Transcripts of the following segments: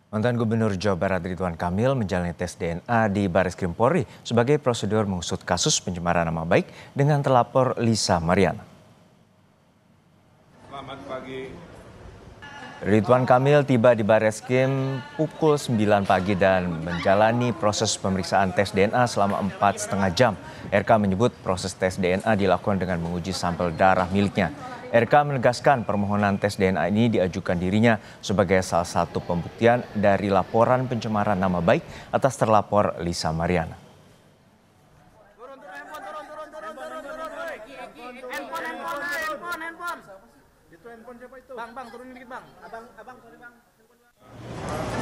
Mantan Gubernur Jawa Barat Ridwan Kamil menjalani tes DNA di Bareskrim Polri sebagai prosedur mengusut kasus pencemaran nama baik dengan terlapor Lisa Mariana. Selamat pagi. Ridwan Kamil tiba di Bareskrim pukul 9 pagi dan menjalani proses pemeriksaan tes DNA selama 4,5 jam. RK menyebut proses tes DNA dilakukan dengan menguji sampel darah miliknya. RK menegaskan permohonan tes DNA ini diajukan dirinya sebagai salah satu pembuktian dari laporan pencemaran nama baik atas terlapor Lisa Mariana.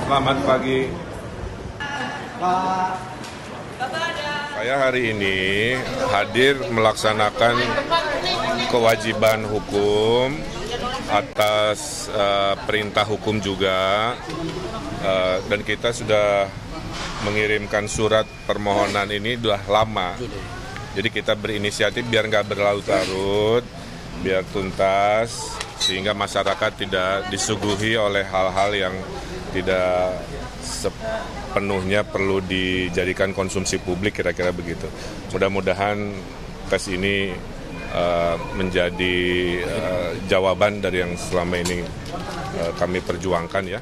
Selamat pagi. Saya hari ini hadir melaksanakan kewajiban hukum atas perintah hukum juga, dan kita sudah mengirimkan surat permohonan ini sudah lama. Jadi kita berinisiatif biar nggak berlarut-larut, biar tuntas, sehingga masyarakat tidak disuguhi oleh hal-hal yang tidak sepenuhnya perlu dijadikan konsumsi publik, kira-kira begitu. Mudah-mudahan tes ini menjadi jawaban dari yang selama ini kami perjuangkan ya.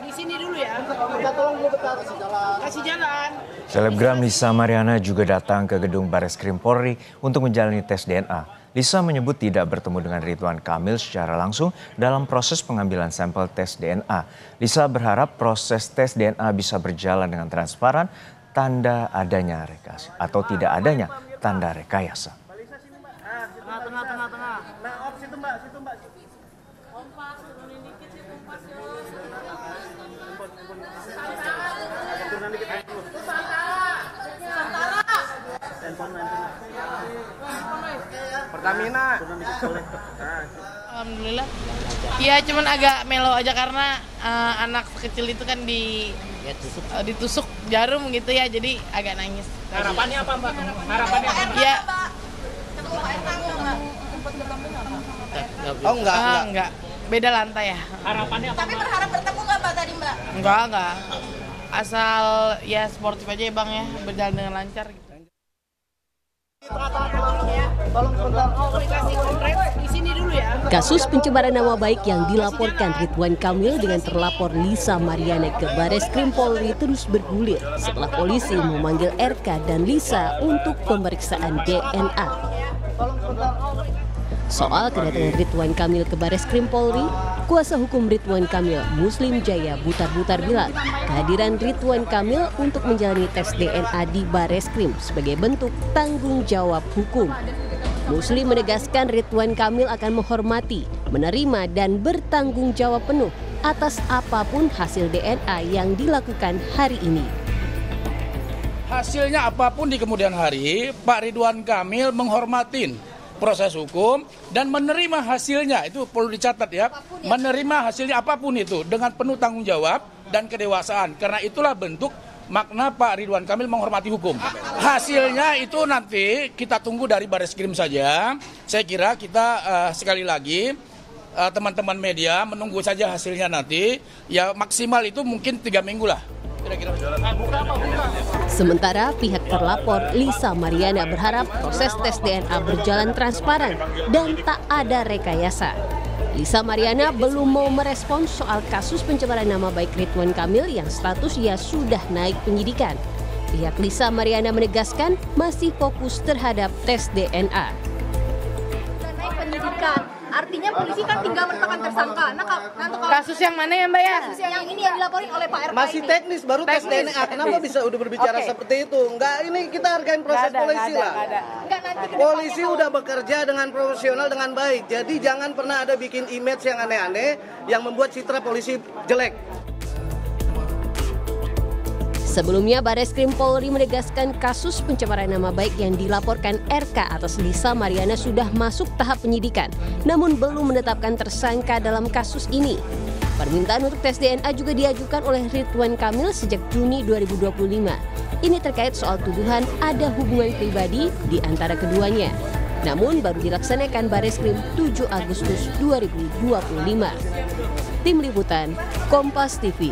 Di sini dulu ya. Kasih jalan. Selebgram Lisa Mariana juga datang ke gedung Bareskrim Polri untuk menjalani tes DNA. Lisa menyebut tidak bertemu dengan Ridwan Kamil secara langsung dalam proses pengambilan sampel tes DNA. Lisa berharap proses tes DNA bisa berjalan dengan transparan, tanda adanya rekayasa atau tidak adanya tanda rekayasa. Tengah. Nah, situ Mbak. Kompas, turunin dikit sih kompas yo. Turunin dikit. Pertamina. Alhamdulillah. Ya cuman agak melo aja karena anak kecil itu kan ditusuk jarum gitu ya, jadi agak nangis. Harapannya apa, Mbak? Harapannya apa? Ya. Oh, enggak. Beda lantai ya. Harapannya apa? Tapi berharap bertemu nggak Mbak tadi Mbak? Enggak. Asal ya sportif aja ya Bang ya, berjalan dengan lancar gitu. Kasus pencemaran nama baik yang dilaporkan Ridwan Kamil dengan terlapor Lisa Mariana ke Bareskrim Polri terus bergulir setelah polisi memanggil RK dan Lisa untuk pemeriksaan DNA. Soal kedatangan Ridwan Kamil ke Bareskrim Polri, kuasa hukum Ridwan Kamil, Muslim Jaya Butar-Butar bilang kehadiran Ridwan Kamil untuk menjalani tes DNA di Bareskrim sebagai bentuk tanggung jawab hukum. Muslim menegaskan Ridwan Kamil akan menghormati, menerima dan bertanggung jawab penuh atas apapun hasil DNA yang dilakukan hari ini. Hasilnya apapun di kemudian hari, Pak Ridwan Kamil menghormatin proses hukum dan menerima hasilnya, itu perlu dicatat ya, menerima hasilnya apapun itu dengan penuh tanggung jawab dan kedewasaan, karena itulah bentuk makna Pak Ridwan Kamil menghormati hukum. Hasilnya itu nanti kita tunggu dari Bareskrim saja. Saya kira kita sekali lagi teman-teman media menunggu saja hasilnya nanti, ya maksimal itu mungkin 3 minggu lah. Sementara pihak terlapor Lisa Mariana berharap proses tes DNA berjalan transparan dan tak ada rekayasa. Lisa Mariana belum mau merespons soal kasus pencemaran nama baik Ridwan Kamil yang statusnya sudah naik penyidikan. Pihak Lisa Mariana menegaskan masih fokus terhadap tes DNA. Sudah naik penyidikan, artinya polisi kan tinggal menetapkan tersangka. Kasus yang mana ya Mbak ya? Kasus yang ini yang dilaporin oleh Pak RK Masih ini. teknis, baru tes DNA. Kenapa bisa udah berbicara seperti itu? Enggak, ini kita hargain proses polisi lah. Enggak, nanti ke Polisi depannya udah bekerja dengan profesional, dengan baik. Jadi jangan pernah ada bikin image yang aneh-aneh yang membuat citra polisi jelek. Sebelumnya, Bareskrim Polri menegaskan kasus pencemaran nama baik yang dilaporkan RK atas Lisa Mariana sudah masuk tahap penyidikan, namun belum menetapkan tersangka dalam kasus ini. Permintaan untuk tes DNA juga diajukan oleh Ridwan Kamil sejak Juni 2025. Ini terkait soal tuduhan ada hubungan pribadi di antara keduanya. namun baru dilaksanakan Bareskrim 7 Agustus 2025. Tim Liputan, Kompas TV.